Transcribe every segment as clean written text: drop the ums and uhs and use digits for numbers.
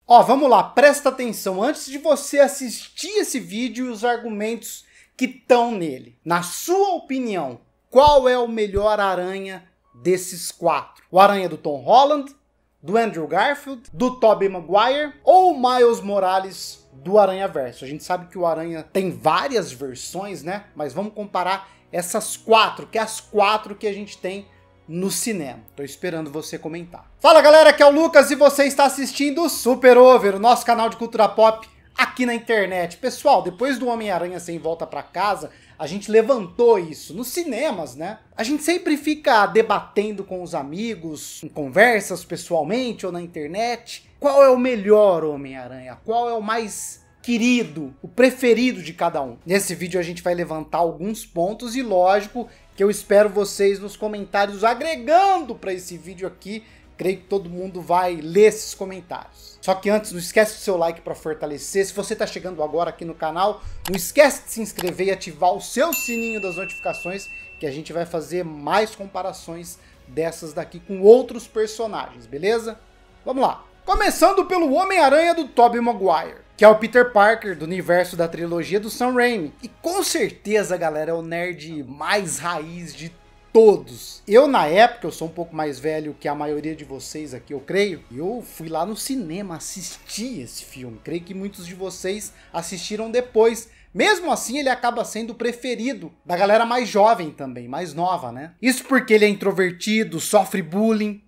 Ó, vamos lá, presta atenção. Antes de você assistir esse vídeo e os argumentos que estão nele. Na sua opinião, qual é o melhor Aranha desses quatro? O Aranha do Tom Holland, do Andrew Garfield, do Tobey Maguire ou o Miles Morales do Aranhaverso? A gente sabe que o Aranha tem várias versões, né? Mas vamos comparar essas quatro, que é as quatro que a gente tem no cinema. Tô esperando você comentar. Fala galera, aqui é o Lucas e você está assistindo o Super Over, o nosso canal de cultura pop aqui na internet. Pessoal, depois do Homem-Aranha Sem Volta Pra Casa, a gente levantou isso nos cinemas, né? A gente sempre fica debatendo com os amigos, em conversas pessoalmente ou na internet. Qual é o melhor Homem-Aranha? Qual é o mais querido, o preferido de cada um? Nesse vídeo a gente vai levantar alguns pontos e lógico que eu espero vocês nos comentários agregando para esse vídeo aqui. Creio que todo mundo vai ler esses comentários. Só que antes, não esquece do seu like para fortalecer. Se você está chegando agora aqui no canal, não esquece de se inscrever e ativar o seu sininho das notificações, que a gente vai fazer mais comparações dessas daqui com outros personagens, beleza? Vamos lá. Começando pelo Homem-Aranha do Tobey Maguire, que é o Peter Parker do universo da trilogia do Sam Raimi. E com certeza, galera, é o nerd mais raiz de todos. Eu, na época, eu sou um pouco mais velho que a maioria de vocês aqui, eu creio. Eu fui lá no cinema assistir esse filme. Creio que muitos de vocês assistiram depois. Mesmo assim, ele acaba sendo o preferido da galera mais jovem também, mais nova, né? Isso porque ele é introvertido, sofre bullying.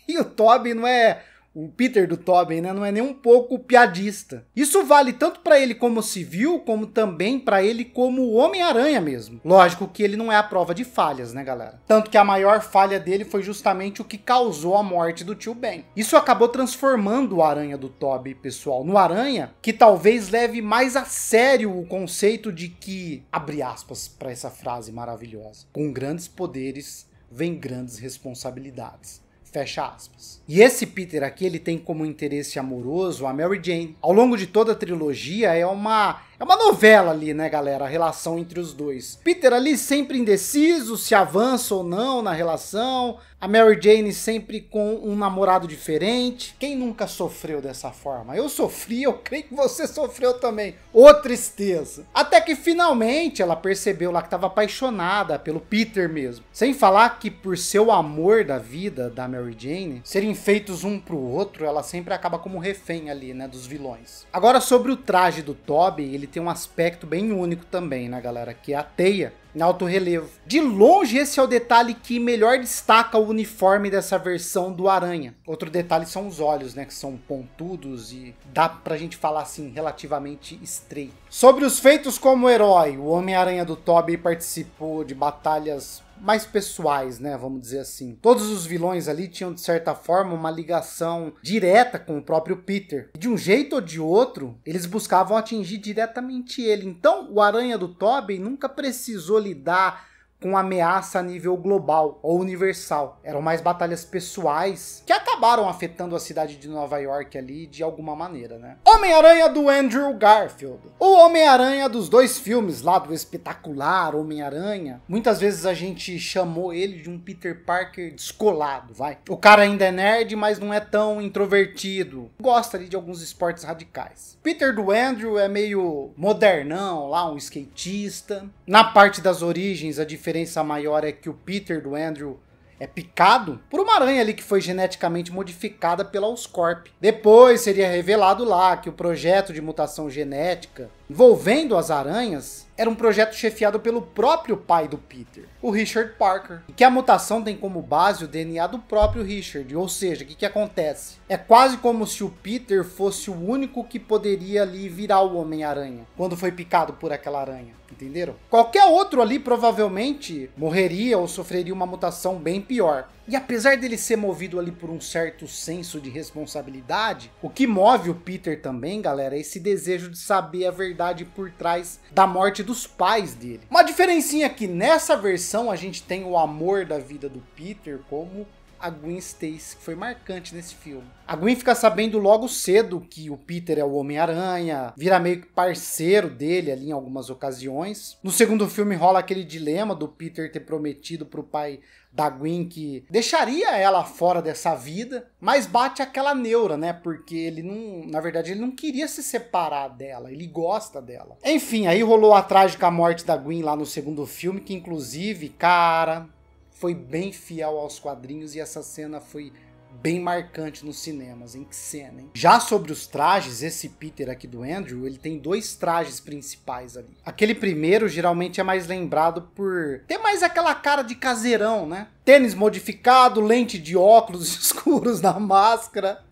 E o Tobey não é... O Peter do Tobey, né, não é nem um pouco piadista. Isso vale tanto para ele como civil, como também para ele como Homem-Aranha mesmo. Lógico que ele não é a prova de falhas, né, galera? Tanto que a maior falha dele foi justamente o que causou a morte do tio Ben. Isso acabou transformando o Aranha do Tobey, pessoal, no Aranha que talvez leve mais a sério o conceito de que, abre aspas para essa frase maravilhosa, com grandes poderes vem grandes responsabilidades. Fecha aspas. E esse Peter aqui, ele tem como interesse amoroso a Mary Jane. Ao longo de toda a trilogia é uma novela ali, né, galera? A relação entre os dois. Peter ali sempre indeciso, se avança ou não na relação. A Mary Jane sempre com um namorado diferente. Quem nunca sofreu dessa forma? Eu sofri, eu creio que você sofreu também. Ô tristeza. Até que finalmente ela percebeu lá que estava apaixonada pelo Peter mesmo. Sem falar que por seu amor da vida da Mary Jane serem feitos um pro outro, ela sempre acaba como refém ali, né, dos vilões. Agora sobre o traje do Tobey, ele tem um aspecto bem único também, né, galera, que é a teia em alto relevo. De longe, esse é o detalhe que melhor destaca o uniforme dessa versão do Aranha. Outro detalhe são os olhos, né, que são pontudos e dá pra gente falar assim, relativamente estreito. Sobre os feitos como herói, o Homem-Aranha do Tobey participou de batalhas mais pessoais, né, vamos dizer assim. Todos os vilões ali tinham, de certa forma, uma ligação direta com o próprio Peter. E de um jeito ou de outro, eles buscavam atingir diretamente ele. Então, o Aranha do Tobey nunca precisou lidar com ameaça a nível global ou universal. Eram mais batalhas pessoais que acabaram afetando a cidade de Nova York ali de alguma maneira, né? Homem-Aranha do Andrew Garfield. O Homem-Aranha dos dois filmes lá do espetacular Homem-Aranha. Muitas vezes a gente chamou ele de um Peter Parker descolado, vai. O cara ainda é nerd, mas não é tão introvertido. Gosta ali de alguns esportes radicais. Peter do Andrew é meio modernão lá, um skatista. Na parte das origens, a diferença maior é que o Peter do Andrew é picado por uma aranha ali que foi geneticamente modificada pela Oscorp. Depois seria revelado lá que o projeto de mutação genética envolvendo as aranhas era um projeto chefiado pelo próprio pai do Peter, o Richard Parker, e que a mutação tem como base o DNA do próprio Richard. Ou seja, o que acontece? É quase como se o Peter fosse o único que poderia ali virar o Homem-Aranha quando foi picado por aquela aranha. Entenderam? Qualquer outro ali provavelmente morreria ou sofreria uma mutação bem pior. E apesar dele ser movido ali por um certo senso de responsabilidade, o que move o Peter também, galera, é esse desejo de saber a verdade por trás da morte dos pais dele. Uma diferencinha aqui, nessa versão a gente tem o amor da vida do Peter como a Gwen Stacy, que foi marcante nesse filme. A Gwen fica sabendo logo cedo que o Peter é o Homem-Aranha, vira meio que parceiro dele ali em algumas ocasiões. No segundo filme rola aquele dilema do Peter ter prometido pro pai da Gwen que deixaria ela fora dessa vida, mas bate aquela neura, né? Porque ele não, na verdade, ele não queria se separar dela, ele gosta dela. Enfim, aí rolou a trágica morte da Gwen lá no segundo filme, que inclusive, cara, foi bem fiel aos quadrinhos e essa cena foi bem marcante nos cinemas, hein? Que cena, hein? Já sobre os trajes, esse Peter aqui do Andrew, ele tem 2 trajes principais ali. Aquele primeiro geralmente é mais lembrado por ter mais aquela cara de caseirão, né? Tênis modificado, lente de óculos escuros na máscara.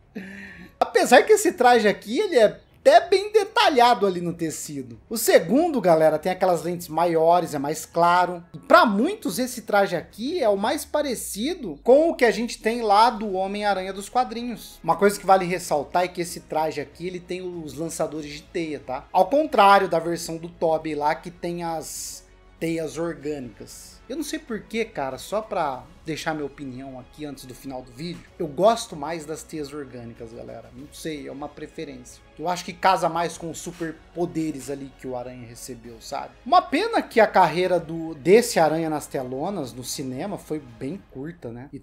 Apesar que esse traje aqui, ele é até bem detalhado ali no tecido. O segundo, galera, tem aquelas lentes maiores, é mais claro. E para muitos esse traje aqui é o mais parecido com o que a gente tem lá do Homem-Aranha dos quadrinhos. Uma coisa que vale ressaltar é que esse traje aqui, ele tem os lançadores de teia, tá? Ao contrário da versão do Tobey lá, que tem as teias orgânicas. Eu não sei porquê, cara, só pra deixar minha opinião aqui antes do final do vídeo, eu gosto mais das teias orgânicas, galera. Não sei, é uma preferência. Eu acho que casa mais com os superpoderes ali que o Aranha recebeu, sabe? Uma pena que a carreira desse Aranha nas telonas, no cinema, foi bem curta, né? E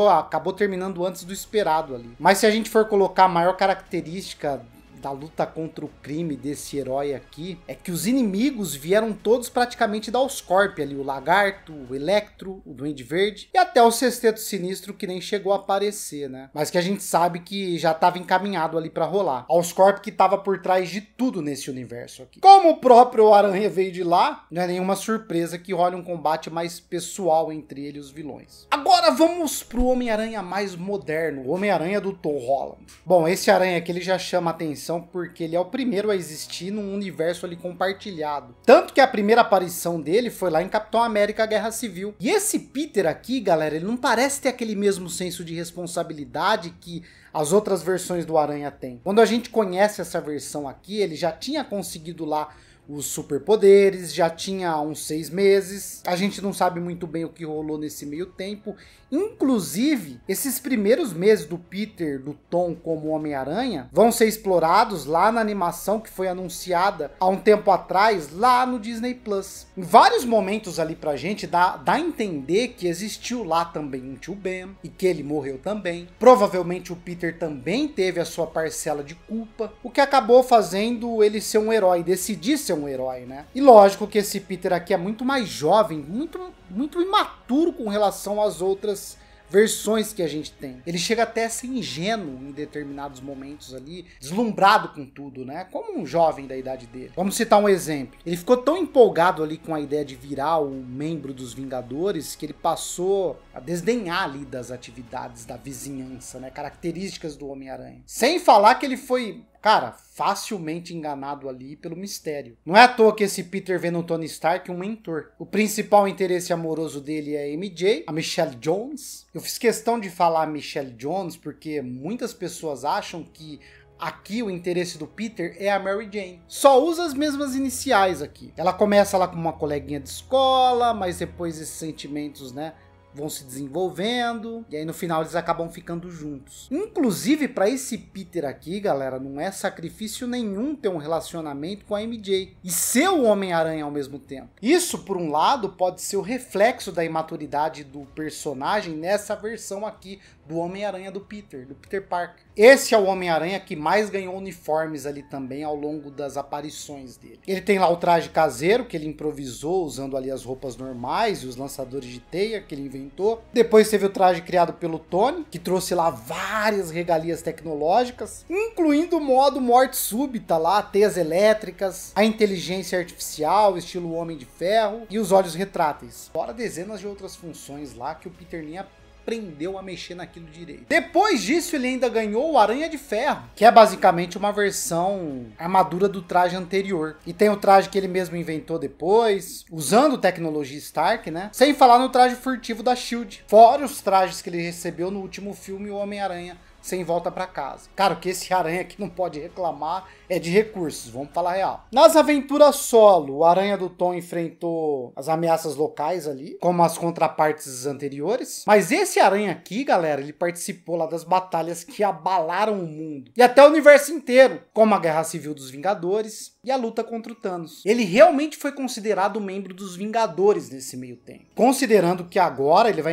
acabou terminando antes do esperado ali. Mas se a gente for colocar a maior característica da luta contra o crime desse herói aqui, é que os inimigos vieram todos praticamente da Oscorp ali, o Lagarto, o Electro, o Duende Verde e até o Sexteto Sinistro, que nem chegou a aparecer, né? Mas que a gente sabe que já estava encaminhado ali para rolar. A Oscorp que estava por trás de tudo nesse universo aqui. Como o próprio Aranha veio de lá, não é nenhuma surpresa que role um combate mais pessoal entre ele e os vilões. Agora vamos pro Homem-Aranha mais moderno, o Homem-Aranha do Tom Holland. Bom, esse Aranha aqui ele já chama atenção porque ele é o primeiro a existir num universo ali compartilhado. Tanto que a primeira aparição dele foi lá em Capitão América Guerra Civil. E esse Peter aqui, galera, ele não parece ter aquele mesmo senso de responsabilidade que as outras versões do Aranha têm. Quando a gente conhece essa versão aqui, ele já tinha conseguido lá os superpoderes, já tinha uns 6 meses. A gente não sabe muito bem o que rolou nesse meio tempo. Inclusive, esses primeiros meses do Peter, do Tom como Homem-Aranha, vão ser explorados lá na animação que foi anunciada há um tempo atrás, lá no Disney Plus. Em vários momentos ali pra gente, dá a entender que existiu lá também um tio Ben, e que ele morreu também. Provavelmente o Peter também teve a sua parcela de culpa, o que acabou fazendo ele ser um herói, decidir ser um herói, né? E lógico que esse Peter aqui é muito mais jovem, muito imaturo com relação às outras versões que a gente tem. Ele chega até a ser ingênuo em determinados momentos ali, deslumbrado com tudo, né? Como um jovem da idade dele. Vamos citar um exemplo. Ele ficou tão empolgado ali com a ideia de virar um membro dos Vingadores que ele passou a desdenhar ali das atividades da vizinhança, né? Características do Homem-Aranha. Sem falar que ele foi, cara, facilmente enganado ali pelo mistério. Não é à toa que esse Peter vê no Tony Stark um mentor. O principal interesse amoroso dele é a MJ, a Michelle Jones. Eu fiz questão de falar Michelle Jones porque muitas pessoas acham que aqui o interesse do Peter é a Mary Jane. Só usa as mesmas iniciais aqui. Ela começa lá como uma coleguinha de escola, mas depois esses sentimentos, né, vão se desenvolvendo, e aí no final eles acabam ficando juntos. Inclusive, para esse Peter aqui, galera, não é sacrifício nenhum ter um relacionamento com a MJ e ser o Homem-Aranha ao mesmo tempo. Isso, por um lado, pode ser o reflexo da imaturidade do personagem nessa versão aqui do Homem-Aranha do Peter Parker. Esse é o Homem-Aranha que mais ganhou uniformes ali também ao longo das aparições dele. Ele tem lá o traje caseiro, que ele improvisou usando ali as roupas normais e os lançadores de teia que ele inventou. Depois teve o traje criado pelo Tony, que trouxe lá várias regalias tecnológicas, incluindo o modo morte súbita lá, teias elétricas, a inteligência artificial, estilo Homem de Ferro, e os olhos retráteis. Fora dezenas de outras funções lá que o Peter nem aprendeu a mexer naquilo direito. Depois disso, ele ainda ganhou o Aranha de Ferro, que é basicamente uma versão armadura do traje anterior. E tem o traje que ele mesmo inventou depois, usando tecnologia Stark, né? Sem falar no traje furtivo da SHIELD. Fora os trajes que ele recebeu no último filme, o Homem-Aranha Sem Volta pra Casa. Cara, o que esse Aranha aqui não pode reclamar é de recursos, vamos falar real. Nas aventuras solo, o Aranha do Tom enfrentou as ameaças locais ali, como as contrapartes anteriores. Mas esse Aranha aqui, galera, ele participou lá das batalhas que abalaram o mundo. E até o universo inteiro, como a Guerra Civil dos Vingadores e a luta contra o Thanos. Ele realmente foi considerado membro dos Vingadores nesse meio tempo. Considerando que agora ele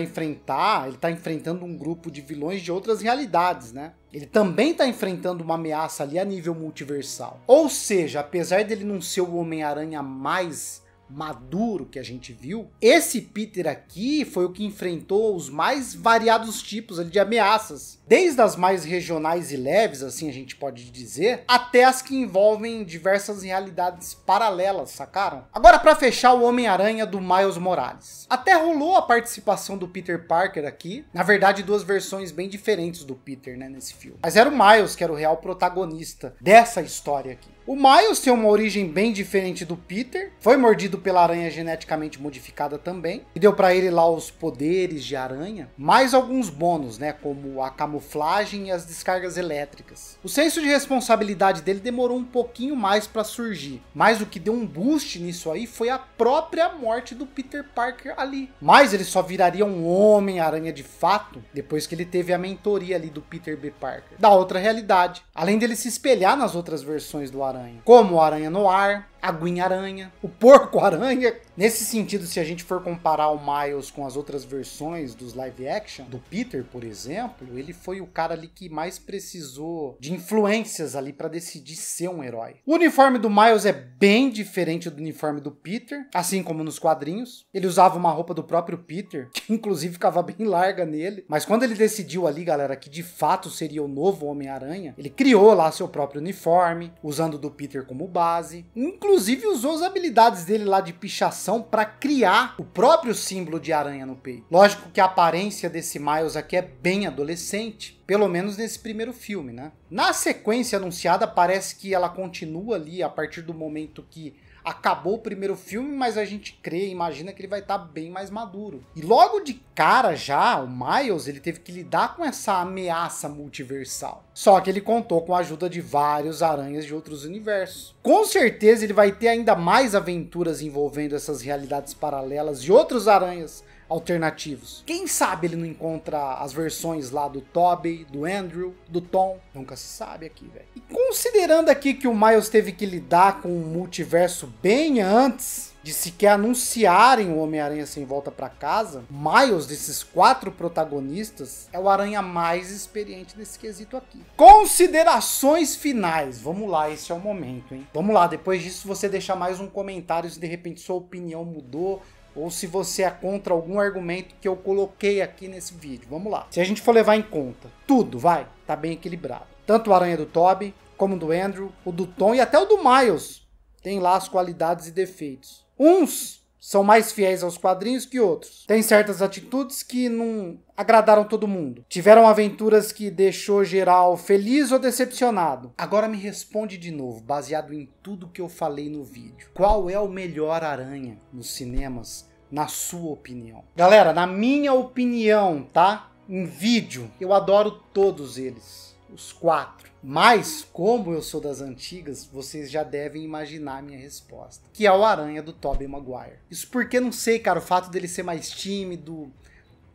tá enfrentando um grupo de vilões de outras realidades, né? Ele também tá enfrentando uma ameaça ali a nível multiversal. Ou seja, apesar dele não ser o Homem-Aranha mais maduro que a gente viu, esse Peter aqui foi o que enfrentou os mais variados tipos ali de ameaças. Desde as mais regionais e leves, assim a gente pode dizer, até as que envolvem diversas realidades paralelas, sacaram? Agora para fechar, o Homem-Aranha do Miles Morales. Até rolou a participação do Peter Parker aqui, na verdade duas versões bem diferentes do Peter, né, nesse filme. Mas era o Miles que era o real protagonista dessa história aqui. O Miles tem uma origem bem diferente do Peter, foi mordido pela aranha geneticamente modificada também, e deu para ele lá os poderes de aranha, mais alguns bônus, né, como a camuflagem e as descargas elétricas. O senso de responsabilidade dele demorou um pouquinho mais para surgir, mas o que deu um boost nisso aí foi a própria morte do Peter Parker ali. Mas ele só viraria um Homem-Aranha de fato depois que ele teve a mentoria ali do Peter B. Parker, da outra realidade, além dele se espelhar nas outras versões do Aranha, como o Aranha Noir, a Gwen-Aranha, o Porco-Aranha. Nesse sentido, se a gente for comparar o Miles com as outras versões dos live action, do Peter, por exemplo, ele foi o cara ali que mais precisou de influências ali para decidir ser um herói. O uniforme do Miles é bem diferente do uniforme do Peter, assim como nos quadrinhos. Ele usava uma roupa do próprio Peter, que inclusive ficava bem larga nele. Mas quando ele decidiu ali, galera, que de fato seria o novo Homem-Aranha, ele criou lá seu próprio uniforme, usando o do Peter como base. Inclusive usou as habilidades dele lá de pichação para criar o próprio símbolo de aranha no peito. Lógico que a aparência desse Miles aqui é bem adolescente, pelo menos nesse primeiro filme, né? Na sequência anunciada parece que ela continua ali a partir do momento que acabou o primeiro filme, mas a gente crê e imagina que ele vai estar bem mais maduro. E logo de cara já, o Miles, ele teve que lidar com essa ameaça multiversal. Só que ele contou com a ajuda de vários aranhas de outros universos. Com certeza ele vai ter ainda mais aventuras envolvendo essas realidades paralelas e outros aranhas alternativos. Quem sabe ele não encontra as versões lá do Tobey, do Andrew, do Tom. Nunca se sabe aqui, velho. E considerando aqui que o Miles teve que lidar com um multiverso bem antes de sequer anunciarem o Homem-Aranha Sem Volta pra Casa, Miles, desses 4 protagonistas, é o aranha mais experiente desse quesito aqui. Considerações finais. Vamos lá, esse é o momento, hein? Vamos lá, depois disso você deixa mais um comentário se de repente sua opinião mudou, ou se você é contra algum argumento que eu coloquei aqui nesse vídeo. Vamos lá. Se a gente for levar em conta tudo, tá bem equilibrado. Tanto o aranha do Tobey, como do Andrew, o do Tom e até o do Miles tem lá as qualidades e defeitos. Uns são mais fiéis aos quadrinhos que outros. Tem certas atitudes que não agradaram todo mundo. Tiveram aventuras que deixou geral feliz ou decepcionado. Agora me responde de novo, baseado em tudo que eu falei no vídeo. Qual é o melhor aranha nos cinemas, na sua opinião? Galera, na minha opinião, tá? Em vídeo, eu adoro todos eles. Os 4. Mas, como eu sou das antigas, vocês já devem imaginar a minha resposta. Que é o aranha do Tobey Maguire. Isso porque, não sei, cara, o fato dele ser mais tímido,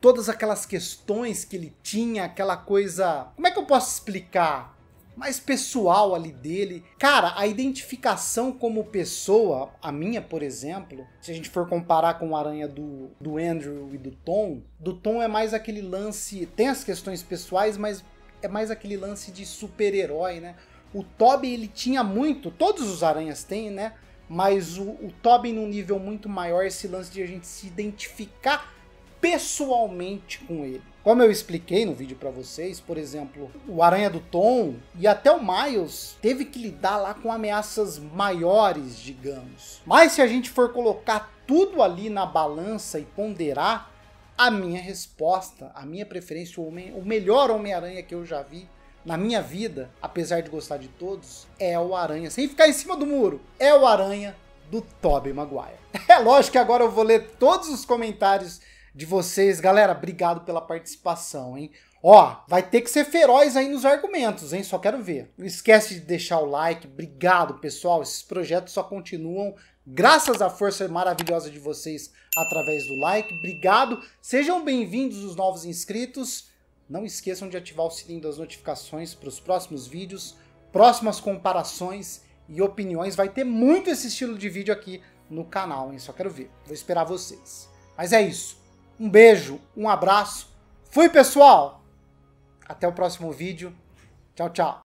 todas aquelas questões que ele tinha, aquela coisa... Como é que eu posso explicar? Mais pessoal ali dele. Cara, a identificação como pessoa, a minha, por exemplo, se a gente for comparar com o aranha do Andrew e do Tom é mais aquele lance... Tem as questões pessoais, mas é mais aquele lance de super-herói, né? O Tobey, ele tinha muito, todos os aranhas têm, né? Mas o Tobey num nível muito maior, esse lance de a gente se identificar pessoalmente com ele. Como eu expliquei no vídeo pra vocês, por exemplo, o aranha do Tom e até o Miles teve que lidar lá com ameaças maiores, digamos. Mas se a gente for colocar tudo ali na balança e ponderar, a minha resposta, a minha preferência, o melhor Homem-Aranha que eu já vi na minha vida, apesar de gostar de todos, é o aranha, sem ficar em cima do muro, é o aranha do Tobey Maguire. É lógico que agora eu vou ler todos os comentários de vocês. Galera, obrigado pela participação, hein? Ó, vai ter que ser feroz aí nos argumentos, hein? Só quero ver. Não esquece de deixar o like. Obrigado, pessoal. Esses projetos só continuam graças à força maravilhosa de vocês através do like. Obrigado. Sejam bem-vindos os novos inscritos. Não esqueçam de ativar o sininho das notificações para os próximos vídeos, próximas comparações e opiniões. Vai ter muito esse estilo de vídeo aqui no canal, hein? Só quero ver. Vou esperar vocês. Mas é isso. Um beijo, um abraço. Fui, pessoal! Até o próximo vídeo. Tchau, tchau.